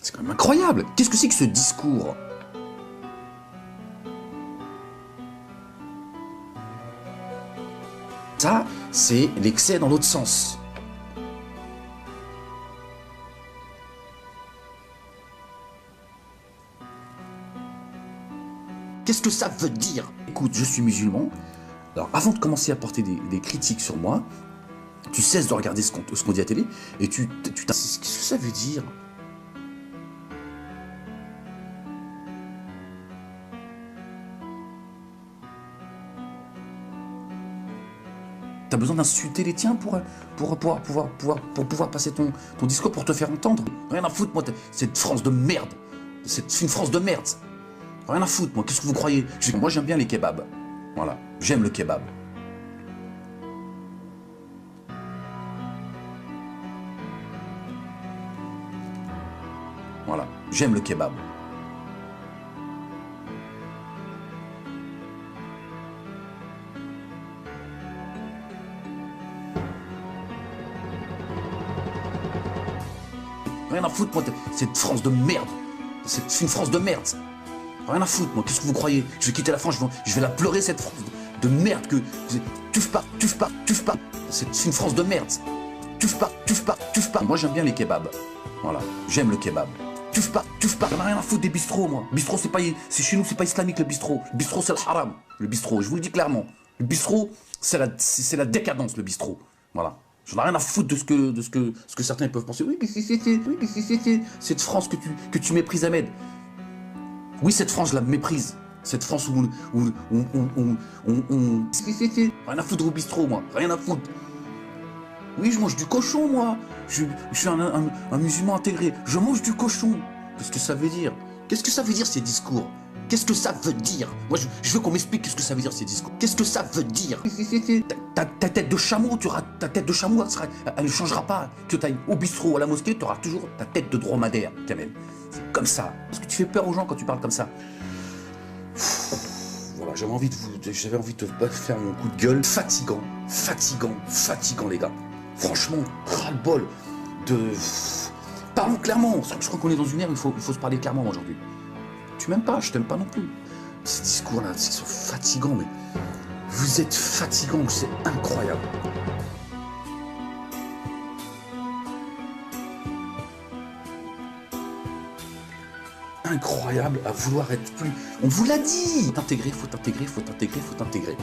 C'est quand même incroyable. Qu'est-ce que c'est que ce discours? Ça, c'est l'excès dans l'autre sens. Qu'est-ce que ça veut dire? Écoute, je suis musulman. Alors, avant de commencer à porter des critiques sur moi, tu cesses de regarder ce qu'on dit à la télé et qu'est-ce que ça veut dire? T'as besoin d'insulter les tiens pour pouvoir passer ton discours, pour te faire entendre? Rien à foutre, moi, cette France de merde. C'est une France de merde. Rien à foutre, moi. Qu'est-ce que vous croyez? Moi, j'aime bien les kebabs. Voilà. J'aime le kebab. Voilà. J'aime le kebab. Rien à foutre, moi, cette France de merde. C'est une France de merde. Rien à foutre, moi. Qu'est-ce que vous croyez? Je vais quitter la France, je vais la pleurer, cette France de merde que... Tuffe pas. C'est une France de merde. Tuffe pas. Moi, j'aime bien les kebabs. Voilà. J'aime le kebab. Tuffe pas. J'en ai rien à foutre des bistrots, moi. Bistrot, c'est chez nous, c'est pas islamique, le bistrot. Le bistrot, c'est le haram. Le bistrot, je vous le dis clairement. Le bistrot, c'est la décadence, le bistrot. Voilà. J'en ai rien à foutre de ce que certains peuvent penser. Oui, mais c'est cette France que tu méprises, Ahmed. Oui, cette France, je la méprise. Cette France où rien à foutre au bistrot, moi. Rien à foutre. Oui, je mange du cochon, moi. Je suis un musulman intégré. Je mange du cochon. Qu'est-ce que ça veut dire? Qu'est-ce que ça veut dire, ces discours? Qu'est-ce que ça veut dire? Moi, je veux qu'on m'explique qu'est-ce que ça veut dire, ces discours. Qu'est-ce que ça veut dire? Ta tête de chameau, ta tête de chameau, elle ne changera pas. Que tu ailles au bistrot ou à la mosquée, tu auras toujours ta tête de dromadaire, quand même. C'est comme ça. Parce que tu fais peur aux gens quand tu parles comme ça. Voilà, j'avais envie de te faire mon coup de gueule. Fatigant, les gars. Franchement, ras-le-bol de... Parlons clairement. Je crois qu'on est dans une ère où il faut se parler clairement aujourd'hui. Tu m'aimes pas, je t'aime pas non plus. Ces discours-là, ils sont fatigants, mais... Vous êtes fatigants, c'est incroyable. Incroyable à vouloir être plus... On vous l'a dit. Faut t'intégrer.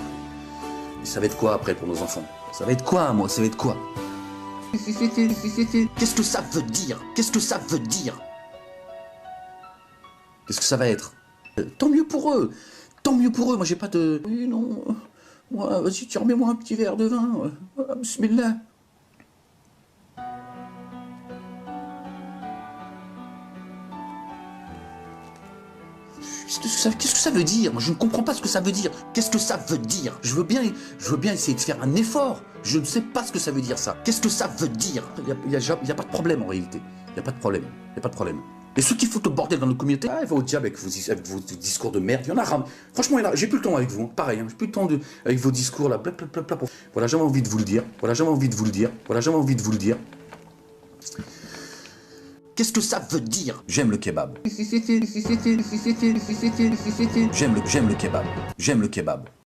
Et ça va être quoi après pour nos enfants? Ça va être quoi, moi? Ça va être quoi? Qu'est-ce que ça veut dire? Qu'est-ce que ça veut dire? Qu'est-ce que ça va être? Tant mieux pour eux. Moi, j'ai pas de... Oui, non. Moi, vas-y, tu remets-moi un petit verre de vin. Bismillah. Qu'est-ce que ça veut dire? Moi, je ne comprends pas ce que ça veut dire. Qu'est-ce que ça veut dire? Je veux bien essayer de faire un effort. Je ne sais pas ce que ça veut dire, ça. Qu'est-ce que ça veut dire? Il n'y a pas de problème, en réalité. Il n'y a pas de problème. Et ceux qui foutent le bordel dans nos communautés, va au diable avec vos discours de merde. Il y en a ram. Franchement, j'ai plus le temps avec vous. Hein. Pareil, j'ai plus le temps avec vos discours là. Blablabla. Voilà, j'avais envie de vous le dire. Qu'est-ce que ça veut dire? J'aime le kebab. J'aime le kebab.